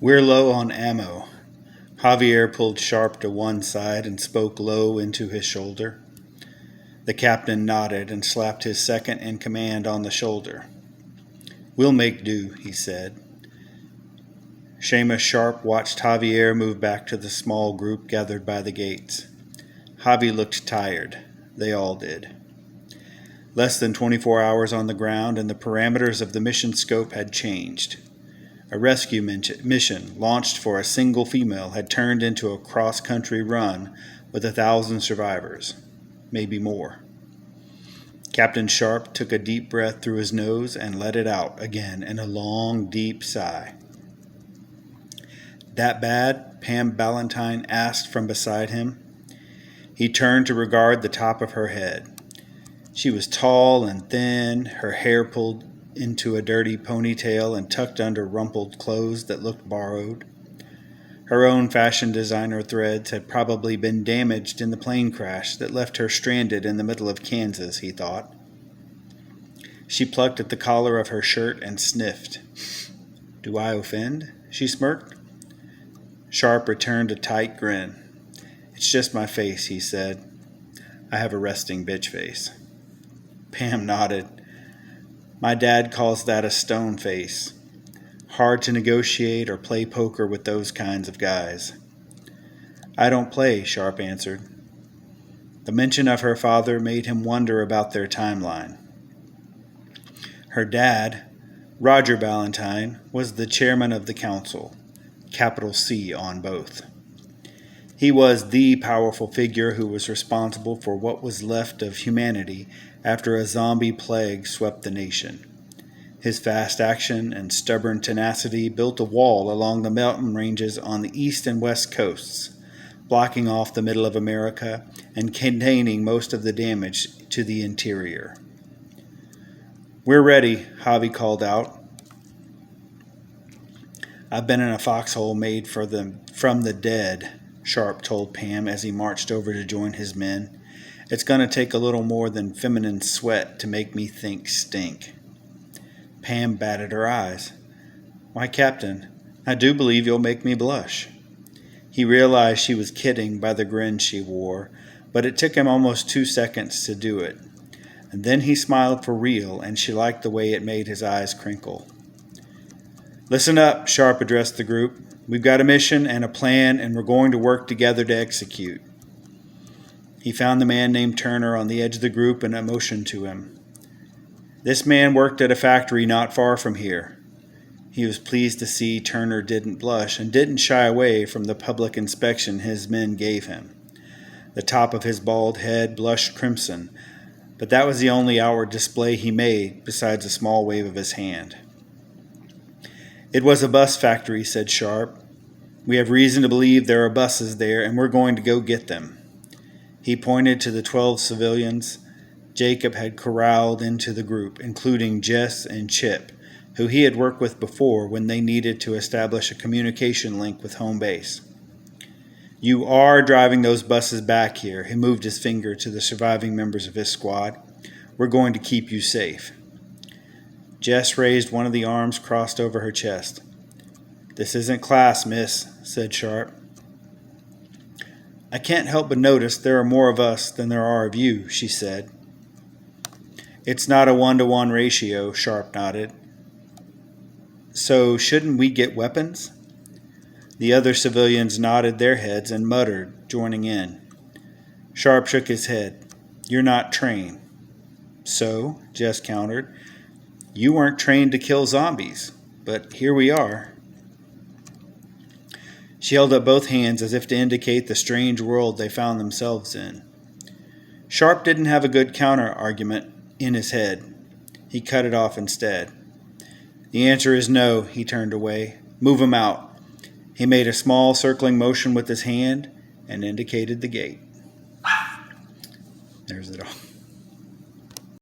We're low on ammo. Javier pulled Sharp to one side and spoke low into his shoulder. The captain nodded and slapped his second in command on the shoulder. We'll make do, he said. Seamus Sharp watched Javier move back to the small group gathered by the gates. Javi looked tired. They all did. Less than 24 hours on the ground, and the parameters of the mission scope had changed. A rescue mission launched for a single female had turned into a cross-country run with 1,000 survivors, maybe more. Captain Sharp took a deep breath through his nose and let it out again in a long, deep sigh. That bad? Pam Ballantyne asked from beside him. He turned to regard the top of her head. She was tall and thin, her hair pulled into a dirty ponytail and tucked under rumpled clothes that looked borrowed. Her own fashion designer threads had probably been damaged in the plane crash that left her stranded in the middle of Kansas, he thought. She plucked at the collar of her shirt and sniffed. Do I offend? She smirked. Sharp returned a tight grin. It's just my face, he said. I have a resting bitch face. Pam nodded. My dad calls that a stone face. Hard to negotiate or play poker with those kinds of guys. I don't play, Sharp answered. The mention of her father made him wonder about their timeline. Her dad, Roger Ballantyne, was the chairman of the council, capital C on both. He was the powerful figure who was responsible for what was left of humanity after a zombie plague swept the nation. His fast action and stubborn tenacity built a wall along the mountain ranges on the east and west coasts, blocking off the middle of America and containing most of the damage to the interior. We're ready, Javi called out. I've been in a foxhole made from the dead, Sharp told Pam as he marched over to join his men. It's going to take a little more than feminine sweat to make me think stink. Pam batted her eyes. Why, Captain, I do believe you'll make me blush. He realized she was kidding by the grin she wore, but it took him almost 2 seconds to do it. And then he smiled for real, and she liked the way it made his eyes crinkle. Listen up, Sharp addressed the group. We've got a mission and a plan, and we're going to work together to execute. He found the man named Turner on the edge of the group and motioned to him. This man worked at a factory not far from here. He was pleased to see Turner didn't blush and didn't shy away from the public inspection his men gave him. The top of his bald head blushed crimson, but that was the only outward display he made besides a small wave of his hand. It was a bus factory, said Sharp. We have reason to believe there are buses there, and we're going to go get them. He pointed to the 12 civilians Jacob had corralled into the group, including Jess and Chip, who he had worked with before when they needed to establish a communication link with home base. You are driving those buses back here. He moved his finger to the surviving members of his squad. We're going to keep you safe. Jess raised one of the arms crossed over her chest. This isn't class, miss, said Sharp. I can't help but notice there are more of us than there are of you, she said. It's not a 1-to-1 ratio, Sharp nodded. So shouldn't we get weapons? The other civilians nodded their heads and muttered, joining in. Sharp shook his head. You're not trained. So, Jess countered, you weren't trained to kill zombies, but here we are. She held up both hands as if to indicate the strange world they found themselves in. Sharp didn't have a good counter-argument in his head. He cut it off instead. The answer is no, he turned away. Move him out. He made a small circling motion with his hand and indicated the gate. There's the dog.